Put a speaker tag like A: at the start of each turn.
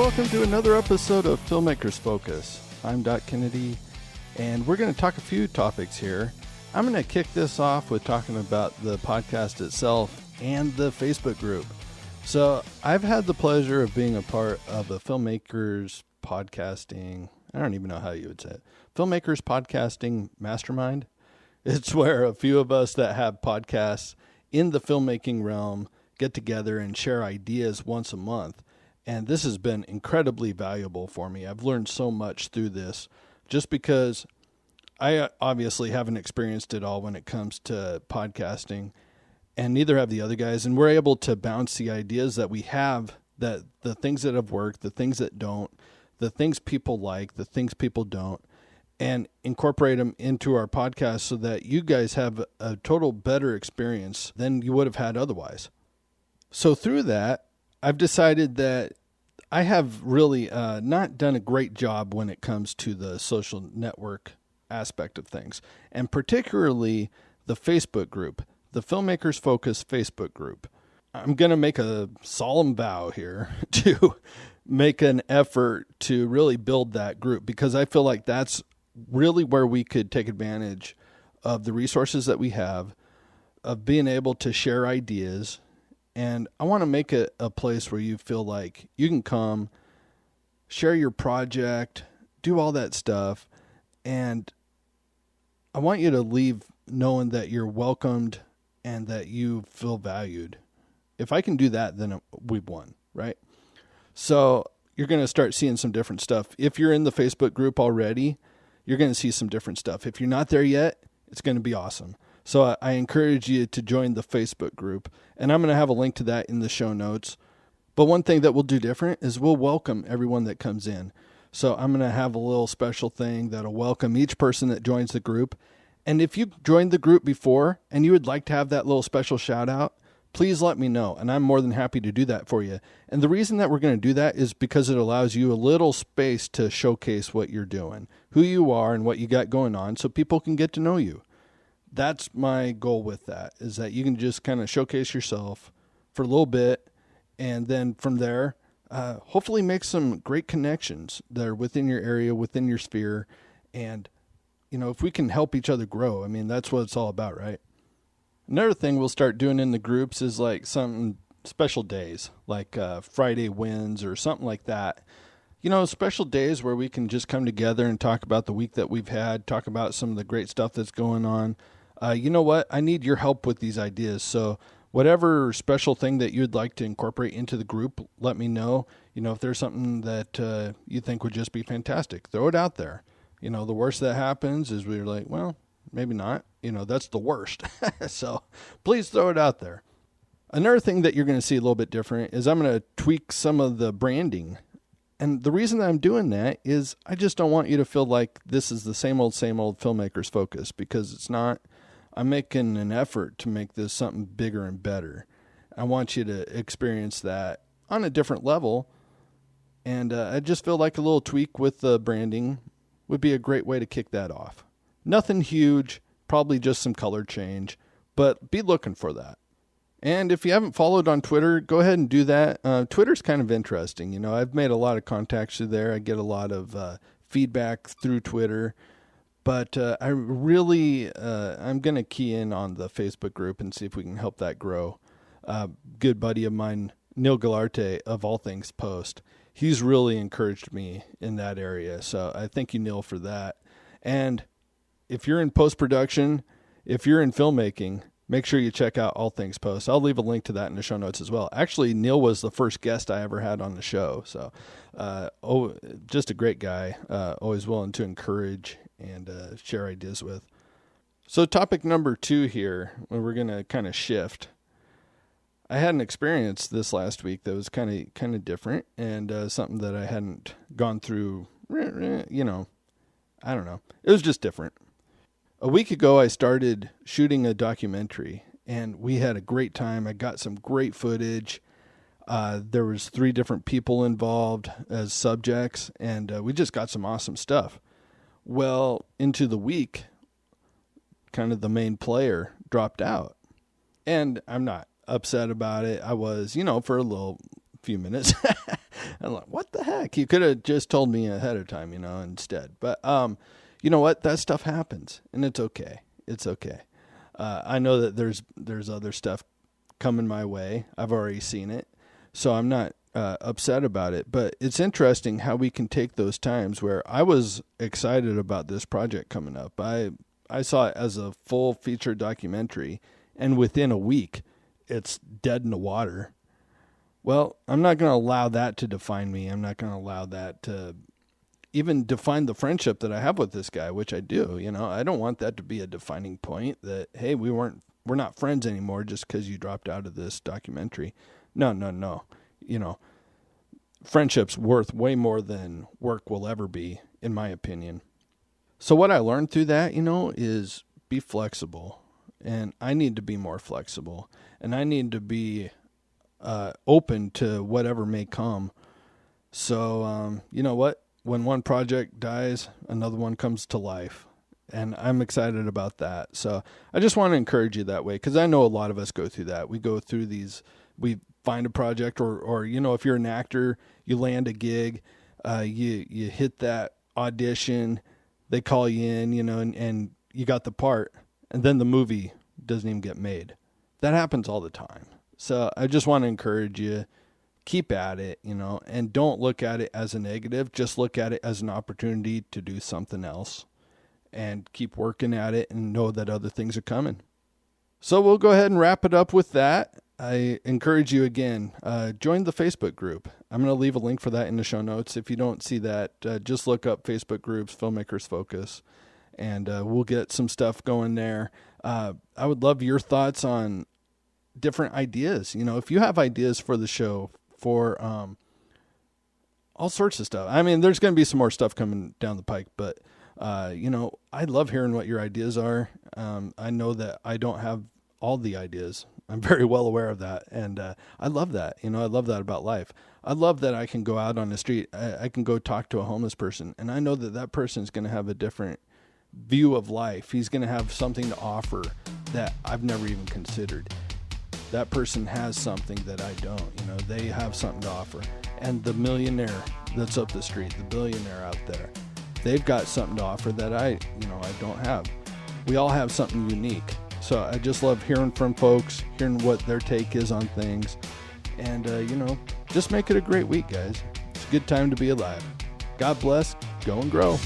A: welcome to another episode of Filmmakers Focus. I'm Doc Kennedy, and we're going to talk a few topics here. I'm going to kick this off with talking about the podcast itself and the Facebook group. So I've had the pleasure of being a part of a Filmmakers podcasting, I don't even know how you would say it, Filmmakers podcasting mastermind. It's where a few of us that have podcasts in the filmmaking realm get together and share ideas once a month. And this has been incredibly valuable for me. I've learned so much through this just because I obviously haven't experienced it all when it comes to podcasting, and neither have the other guys. And we're able to bounce the ideas that we have, that the things that have worked, the things that don't, the things people like, the things people don't, and incorporate them into our podcast so that you guys have a total better experience than you would have had otherwise. So through that, I've decided that I have really not done a great job when it comes to the social network aspect of things, and particularly the Facebook group, the Filmmakers Focus Facebook group. I'm going to make a solemn vow here to make an effort to really build that group, because I feel like that's really where we could take advantage of the resources that we have, of being able to share ideas. And I want to make it a place where you feel like you can come, share your project, do all that stuff. And I want you to leave knowing that you're welcomed and that you feel valued. If I can do that, then we've won, right? So you're going to start seeing some different stuff. If you're in the Facebook group already, you're going to see some different stuff. If you're not there yet, it's going to be awesome. So I encourage you to join the Facebook group, and I'm going to have a link to that in the show notes. But one thing that we'll do different is we'll welcome everyone that comes in. So I'm going to have a little special thing that'll welcome each person that joins the group. And if you joined the group before and you would like to have that little special shout out, please let me know, and I'm more than happy to do that for you. And the reason that we're going to do that is because it allows you a little space to showcase what you're doing, who you are, and what you got going on, so people can get to know you. That's my goal with that, is that you can just kind of showcase yourself for a little bit, and then from there, hopefully make some great connections that are within your area, within your sphere. And, you know, if we can help each other grow, I mean, that's what it's all about, right? Another thing we'll start doing in the groups is like some special days, like Friday wins or something like that. You know, special days where we can just come together and talk about the week that we've had, talk about some of the great stuff that's going on. You know what? I need your help with these ideas. So whatever special thing that you'd like to incorporate into the group, let me know. You know, if there's something that you think would just be fantastic, throw it out there. You know, the worst that happens is we're like, well, maybe not. You know, that's the worst. So please throw it out there. Another thing that you're going to see a little bit different is I'm going to tweak some of the branding. And the reason that I'm doing that is I just don't want you to feel like this is the same old Filmmakers Focus, because it's not. I'm making an effort to make this something bigger and better. I want you to experience that on a different level. And I just feel like a little tweak with the branding would be a great way to kick that off. Nothing huge, probably just some color change, but be looking for that. And if you haven't followed on Twitter, go ahead and do that. Twitter's kind of interesting. You know, I've made a lot of contacts through there. I get a lot of feedback through Twitter. But I really, I'm going to key in on the Facebook group and see if we can help that grow. Good buddy of mine, Neil Galarte of All Things Post, he's really encouraged me in that area. So I thank you, Neil, for that. And if you're in post-production, if you're in filmmaking, make sure you check out All Things Post. I'll leave a link to that in the show notes as well. Actually, Neil was the first guest I ever had on the show. So just a great guy, always willing to encourage and share ideas with. So topic number 2 here, where we're going to kind of shift. I had an experience this last week that was kind of different, and something that I hadn't gone through, you know, I don't know. It was just different. A week ago, I started shooting a documentary, and we had a great time. I got some great footage. There was 3 different people involved as subjects, and we just got some awesome stuff. Well, into the week, kind of the main player dropped out. And I'm not upset about it. I was, you know, for a few minutes. I'm like, what the heck? You could have just told me ahead of time, instead. But you know what? That stuff happens, and it's okay. It's okay. I know that there's other stuff coming my way. I've already seen it, so I'm not upset about it. But it's interesting how we can take those times where I was excited about this project coming up. I saw it as a full feature documentary, and within a week, it's dead in the water. Well, I'm not going to allow that to define me. I'm not going to allow that to even define the friendship that I have with this guy, which I do. I don't want that to be a defining point that, hey, we're not friends anymore just because you dropped out of this documentary. No. Friendship's worth way more than work will ever be, in my opinion. So what I learned through that, is be flexible. And I need to be more flexible. And I need to be open to whatever may come. So, you know what? When one project dies, another one comes to life. And I'm excited about that. So I just want to encourage you that way, because I know a lot of us go through that. We go through these, we find a project or if you're an actor, you land a gig, you hit that audition, they call you in, and you got the part, and then the movie doesn't even get made. That happens all the time. So I just want to encourage you, keep at it, and don't look at it as a negative. Just look at it as an opportunity to do something else and keep working at it and know that other things are coming. So we'll go ahead and wrap it up with that. I encourage you again, join the Facebook group. I'm going to leave a link for that in the show notes. If you don't see that, just look up Facebook groups, Filmmakers Focus, and we'll get some stuff going there. I would love your thoughts on different ideas. If you have ideas for the show, for all sorts of stuff. I mean, there's going to be some more stuff coming down the pike, but I love hearing what your ideas are. I know that I don't have all the ideas. I'm very well aware of that. And I love that. I love that about life. I love that I can go out on the street. I can go talk to a homeless person, and I know that person is going to have a different view of life. He's going to have something to offer that I've never even considered. That person has something that I don't. They have something to offer. And the millionaire that's up the street, the billionaire out there, they've got something to offer that I don't have. We all have something unique. So I just love hearing from folks, hearing what their take is on things. And, just make it a great week, guys. It's a good time to be alive. God bless. Go and grow.